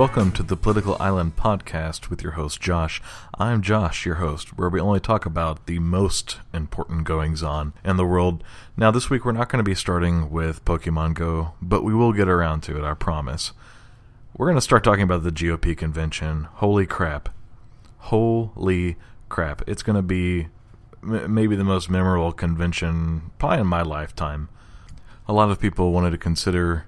Welcome to the Political Island podcast with your host Josh. I'm Josh, your host, where we only talk about the most important goings-on in the world. Now this week we're not going to be starting with Pokemon Go, but we will get around to it, I promise. We're going to start talking about the GOP convention. Holy crap. Holy crap. It's going to be maybe the most memorable convention probably in my lifetime. A lot of people wanted to consider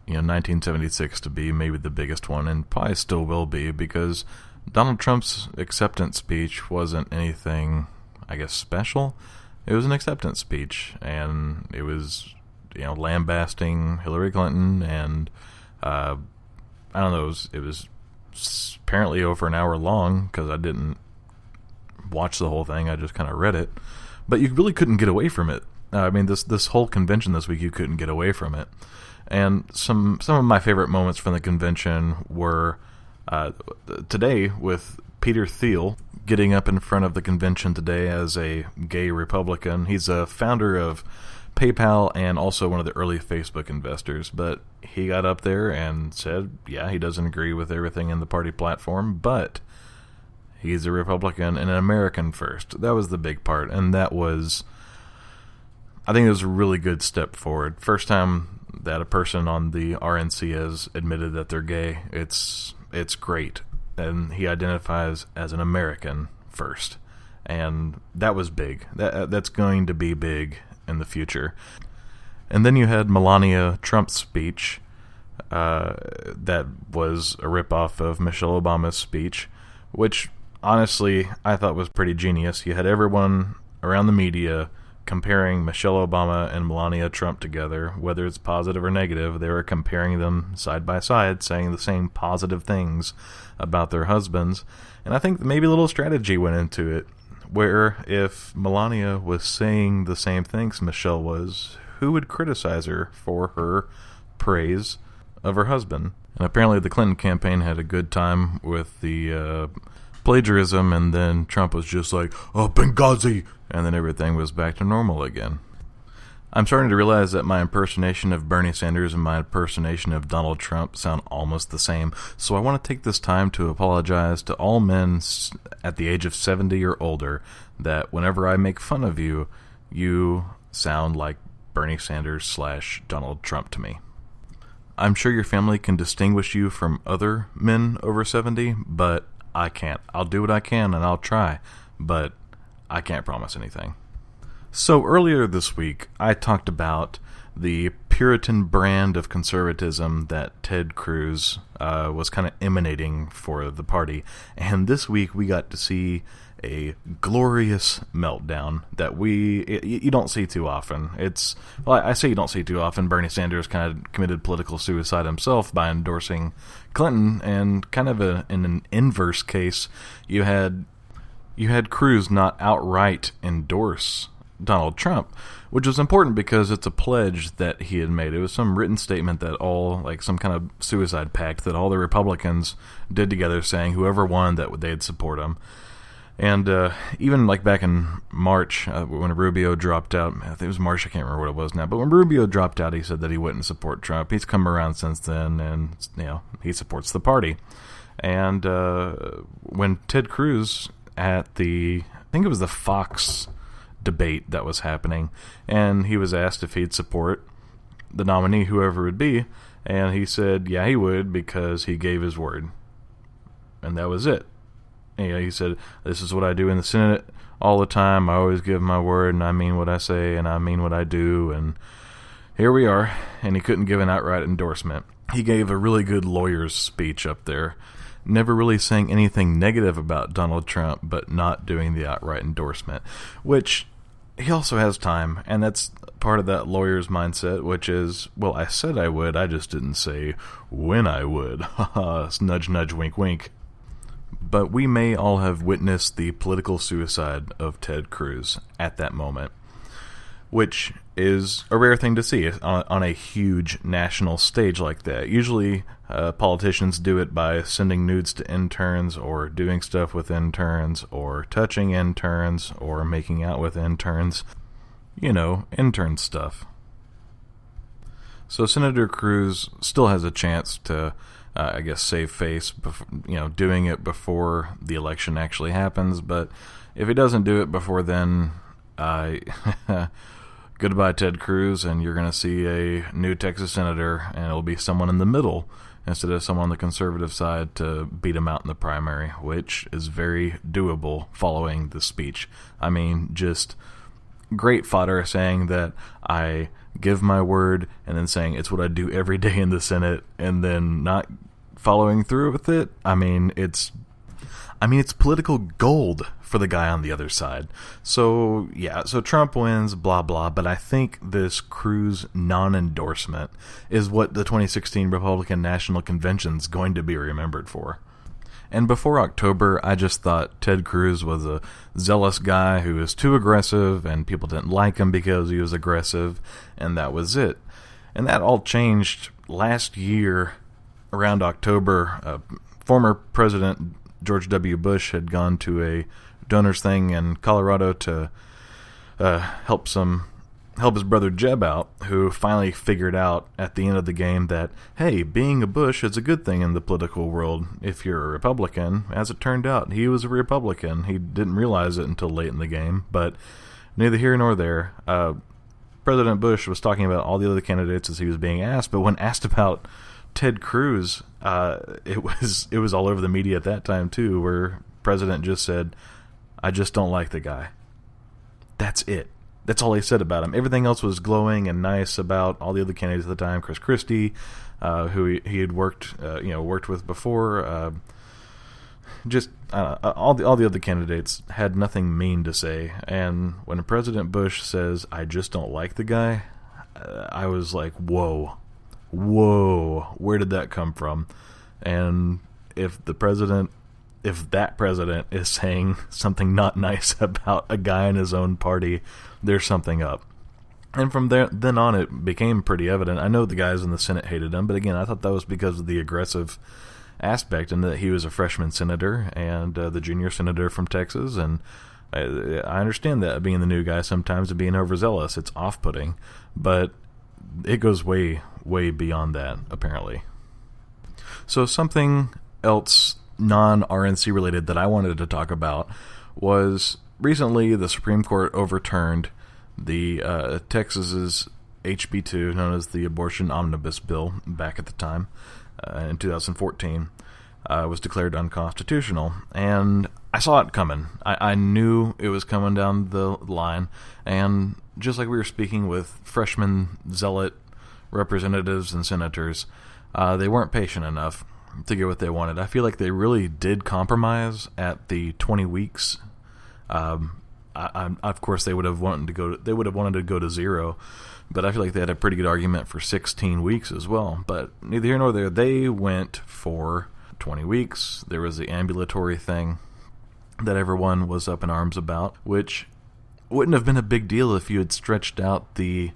1976 to be maybe the biggest one, and probably still will be, because Donald Trump's acceptance speech wasn't anything, I guess, special. It was an acceptance speech, and it was, lambasting Hillary Clinton, and I don't know, it was apparently over an hour long, because I didn't watch the whole thing, I just kind of read it, but you really couldn't get away from it. This whole convention this week, you couldn't get away from it. And some of my favorite moments from the convention were today with Peter Thiel getting up in front of the convention today as a gay Republican. He's a founder of PayPal and also one of the early Facebook investors. But he got up there and said, yeah, he doesn't agree with everything in the party platform, but he's a Republican and an American first. That was the big part, and I think it was a really good step forward. First time that a person on the RNC has admitted that they're gay. It's great. And he identifies as an American first. And that was big. That's going to be big in the future. And then you had Melania Trump's speech that was a ripoff of Michelle Obama's speech, which honestly I thought was pretty genius. You had everyone around the media comparing Michelle Obama and Melania Trump together, whether it's positive or negative. They were comparing them side by side, saying the same positive things about their husbands. And I think maybe a little strategy went into it, where if Melania was saying the same things Michelle was, who would criticize her for her praise of her husband? And apparently the Clinton campaign had a good time with the plagiarism, and then Trump was just like, oh, Benghazi, and then everything was back to normal again. I'm starting to realize that my impersonation of Bernie Sanders and my impersonation of Donald Trump sound almost the same, so I want to take this time to apologize to all men at the age of 70 or older that whenever I make fun of you, you sound like Bernie Sanders / Donald Trump to me. I'm sure your family can distinguish you from other men over 70, but I can't. I'll do what I can and I'll try, but I can't promise anything. So earlier this week, I talked about the Puritan brand of conservatism that Ted Cruz was kind of emanating for the party. And this week, we got to see a glorious meltdown that you don't see too often. I say you don't see too often. Bernie Sanders kind of committed political suicide himself by endorsing Clinton, and kind of in an inverse case, you had Cruz not outright endorse Donald Trump, which was important because it's a pledge that he had made. It was some written statement that some kind of suicide pact that all the Republicans did together, saying whoever won that they'd support him. And even back in March, when Rubio dropped out, I think it was March, I can't remember what it was now, but when Rubio dropped out, he said that he wouldn't support Trump. He's come around since then, and he supports the party. And when Ted Cruz I think it was the Fox debate that was happening, and he was asked if he'd support the nominee, whoever it would be, and he said, yeah, he would, because he gave his word. And that was it. He said, this is what I do in the Senate all the time. I always give my word, and I mean what I say, and I mean what I do, and here we are. And he couldn't give an outright endorsement. He gave a really good lawyer's speech up there, never really saying anything negative about Donald Trump, but not doing the outright endorsement, which he also has time, and that's part of that lawyer's mindset, which is, well, I said I would, I just didn't say when I would. Haha, nudge, nudge, wink, wink. But we may all have witnessed the political suicide of Ted Cruz at that moment, which is a rare thing to see on a huge national stage like that. Usually politicians do it by sending nudes to interns, or doing stuff with interns, or touching interns, or making out with interns. Intern stuff. So Senator Cruz still has a chance to I guess, save face, doing it before the election actually happens. But if he doesn't do it before then, goodbye Ted Cruz, and you're going to see a new Texas senator, and it'll be someone in the middle instead of someone on the conservative side to beat him out in the primary, which is very doable following the speech. I mean, just great fodder saying that I give my word, and then saying it's what I do every day in the Senate, and then not following through with it. I mean, it's political gold for the guy on the other side. So, yeah, so Trump wins, blah, blah, but I think this Cruz non-endorsement is what the 2016 Republican National Convention's going to be remembered for. And before October, I just thought Ted Cruz was a zealous guy who was too aggressive, and people didn't like him because he was aggressive, and that was it. And that all changed last year around October. Former President George W. Bush had gone to a donors thing in Colorado to help his brother Jeb out, who finally figured out at the end of the game that, hey, being a Bush is a good thing in the political world if you're a Republican. As it turned out, he was a Republican. He didn't realize it until late in the game, but neither here nor there. President Bush was talking about all the other candidates as he was being asked, but when asked about Ted Cruz, it was all over the media at that time too, where President just said, I just don't like the guy. That's it. That's all he said about him. Everything else was glowing and nice about all the other candidates at the time. Chris Christie, who he had worked with before. All the other candidates had nothing mean to say. And when President Bush says, "I just don't like the guy," I was like, whoa, where did that come from? And if that president is saying something not nice about a guy in his own party, there's something up. And from then on, it became pretty evident. I know the guys in the Senate hated him, but again, I thought that was because of the aggressive aspect, and that he was a freshman senator and the junior senator from Texas. And I understand that being the new guy sometimes and being overzealous, it's off-putting, but it goes way, way beyond that, apparently. So something else non-RNC related that I wanted to talk about was recently the Supreme Court overturned the Texas's HB 2, known as the Abortion Omnibus Bill, back at the time in 2014, was declared unconstitutional. And I saw it coming. I knew it was coming down the line. And just like we were speaking with freshman zealot representatives and senators, they weren't patient enough to get what they wanted. I feel like they really did compromise at the 20 weeks. Of course, they would have wanted to go to 0, but I feel like they had a pretty good argument for 16 weeks as well. But neither here nor there. They went for 20 weeks. There was the ambulatory thing that everyone was up in arms about, which wouldn't have been a big deal if you had stretched out the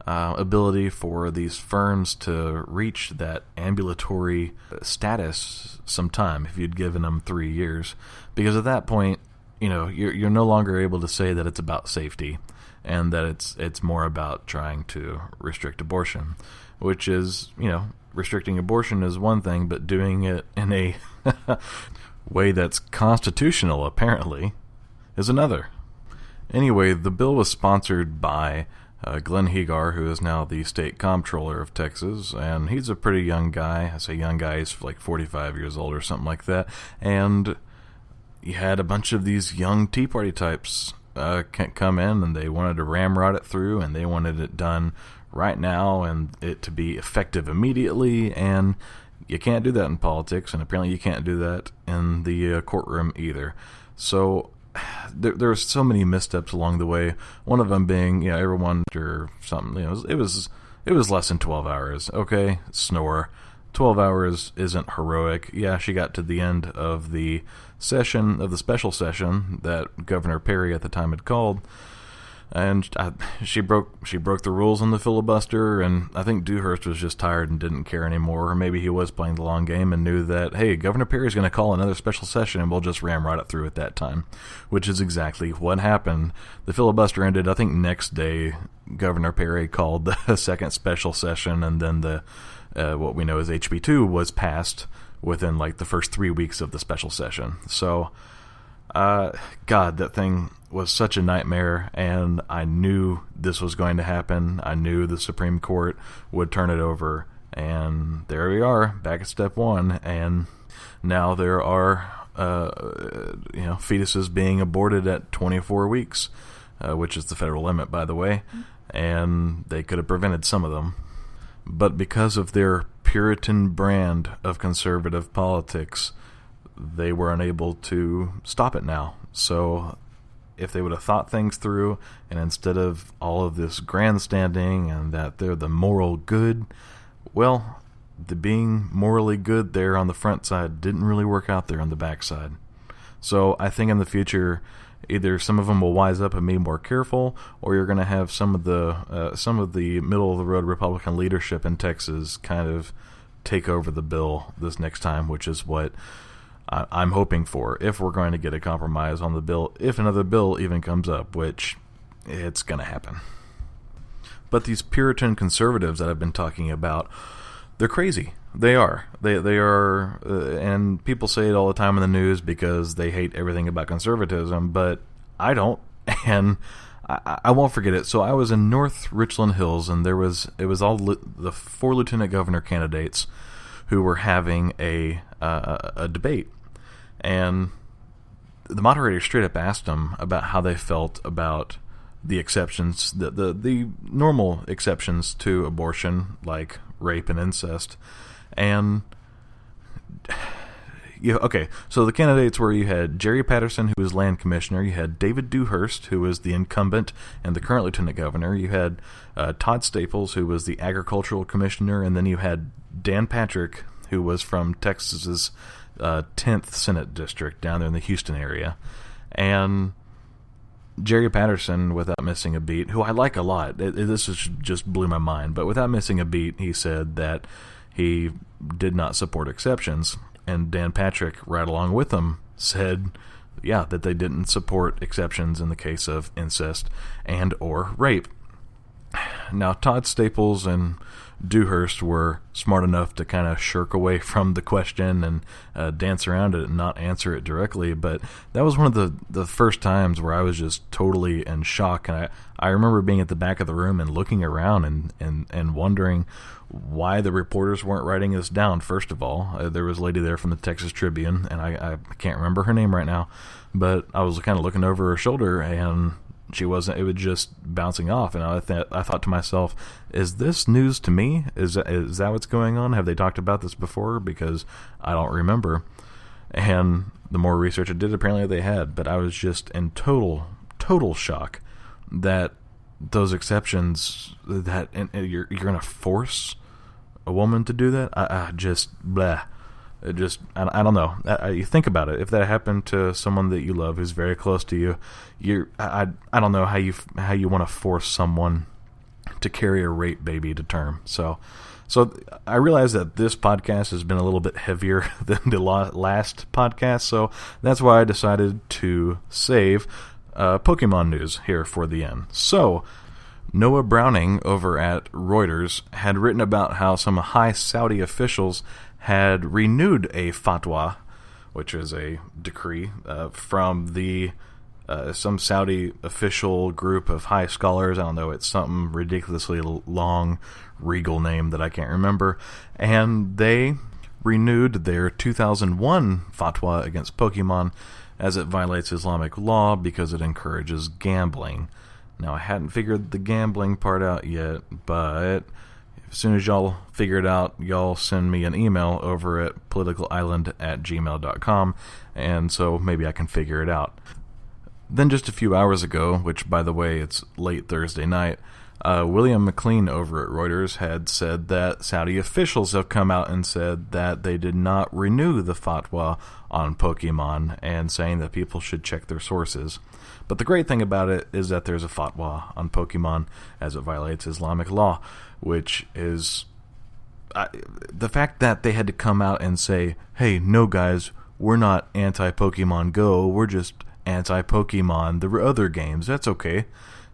ability for these firms to reach that ambulatory status sometime, if you'd given them 3 years. Because at that point, you're no longer able to say that it's about safety and that it's more about trying to restrict abortion, which is, restricting abortion is one thing, but doing it in a way that's constitutional, apparently, is another. Anyway, the bill was sponsored by Glenn Hegar, who is now the state comptroller of Texas, and he's a pretty young guy. I say young guy, he's like 45 years old or something like that, and you had a bunch of these young Tea Party types come in, and they wanted to ramrod it through, and they wanted it done right now and it to be effective immediately. And you can't do that in politics, and apparently you can't do that in the courtroom either. So there were so many missteps along the way. One of them being, everyone or something. It was less than 12 hours. Okay, snore. 12 hours isn't heroic. Yeah, she got to the end of the session, of the special session that Governor Perry at the time had called, and she broke the rules on the filibuster, and I think Dewhurst was just tired and didn't care anymore, or maybe he was playing the long game and knew that, hey, Governor Perry's going to call another special session and we'll just ramrod it through at that time, which is exactly what happened. The filibuster ended, I think, next day. Governor Perry called the second special session, and then the what we know as HB2 was passed within like the first 3 weeks of the special session. So, God, that thing was such a nightmare, and I knew this was going to happen. I knew the Supreme Court would turn it over, and there we are, back at step one, and now there are fetuses being aborted at 24 weeks, which is the federal limit, by the way, and they could have prevented some of them. But because of their Puritan brand of conservative politics, they were unable to stop it now. So if they would have thought things through, and instead of all of this grandstanding and that they're the moral good, well, the being morally good there on the front side didn't really work out there on the back side. So I think in the future, either some of them will wise up and be more careful, or you're going to have some of the middle of the road Republican leadership in Texas kind of take over the bill this next time, which is what I'm hoping for, if we're going to get a compromise on the bill, if another bill even comes up, which it's going to happen. But these Puritan conservatives that I've been talking about, they're crazy. They are. They are, and people say it all the time in the news because they hate everything about conservatism, but I don't, and I won't forget it. So I was in North Richland Hills, and it was all the 4 lieutenant governor candidates who were having a debate. And the moderator straight up asked them about how they felt about the exceptions, the normal exceptions to abortion, like rape and incest. And so the candidates were, you had Jerry Patterson, who was land commissioner, you had David Dewhurst, who was the incumbent and the current lieutenant governor, you had Todd Staples, who was the agricultural commissioner, and then you had Dan Patrick, who was from Texas's 10th Senate District down there in the Houston area. And Jerry Patterson, without missing a beat, who I like a lot, this just blew my mind, but without missing a beat, he said that he did not support exceptions. And Dan Patrick, right along with him, said, that they didn't support exceptions in the case of incest and or rape. Now, Todd Staples and Dewhurst were smart enough to kind of shirk away from the question and dance around it and not answer it directly, but that was one of the first times where I was just totally in shock, and I remember being at the back of the room and looking around and wondering why the reporters weren't writing this down. First of all, there was a lady there from the Texas Tribune, and I can't remember her name right now, but I was kind of looking over her shoulder, and she wasn't. It was just bouncing off, and I thought to myself, "Is this news to me? Is that what's going on? Have they talked about this before? Because I don't remember." And the more research I did, apparently they had. But I was just in total shock that those exceptions, that you're going to force a woman to do that. I just blah. I don't know. You think about it. If that happened to someone that you love, who's very close to you, I don't know how you want to force someone to carry a rape baby to term. So I realize that this podcast has been a little bit heavier than the last podcast. So that's why I decided to save Pokemon news here for the end. So Noah Browning over at Reuters had written about how some high Saudi officials had renewed a fatwa, which is a decree from some Saudi official group of high scholars. I don't know, it's something ridiculously long, regal name that I can't remember. And they renewed their 2001 fatwa against Pokemon as it violates Islamic law because it encourages gambling. Now, I hadn't figured the gambling part out yet, but as soon as y'all figure it out, y'all send me an email over at politicalisland@gmail.com, and so maybe I can figure it out. Then just a few hours ago, which, by the way, it's late Thursday night, William McLean over at Reuters had said that Saudi officials have come out and said that they did not renew the fatwa on Pokemon, and saying that people should check their sources. But the great thing about it is that there's a fatwa on Pokemon as it violates Islamic law, which is the fact that they had to come out and say, hey, no guys, we're not anti-Pokemon Go, we're just anti-Pokemon the other games. That's okay.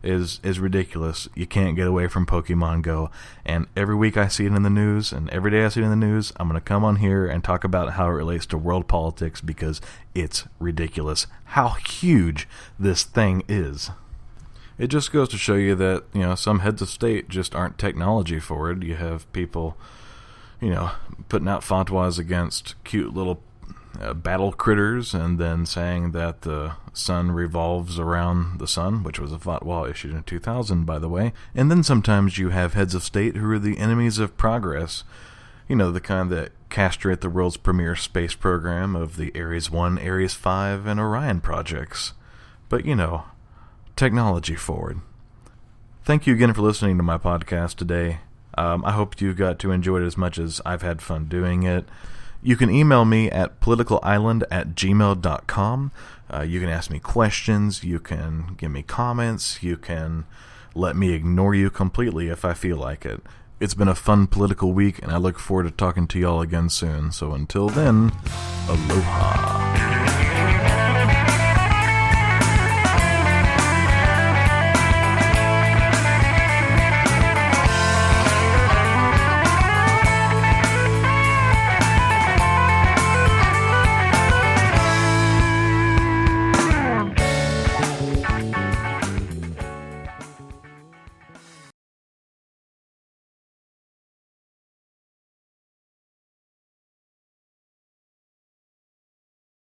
is ridiculous. You can't get away from Pokemon Go. And every week I see it in the news, and every day I see it in the news, I'm going to come on here and talk about how it relates to world politics, because it's ridiculous how huge this thing is. It just goes to show you that, some heads of state just aren't technology forward. You have people, putting out fatwas against cute little battle critters, and then saying that the sun revolves around the sun, which was a fatwa issued in 2000, by the way. And then sometimes you have heads of state who are the enemies of progress, the kind that castrate the world's premier space program of the Ares 1, Ares 5, and Orion projects. But, technology forward. Thank you again for listening to my podcast today. I hope you got to enjoy it as much as I've had fun doing it. You can email me at politicalisland@gmail.com. You can ask me questions. You can give me comments. You can let me ignore you completely if I feel like it. It's been a fun political week, and I look forward to talking to y'all again soon. So until then, aloha.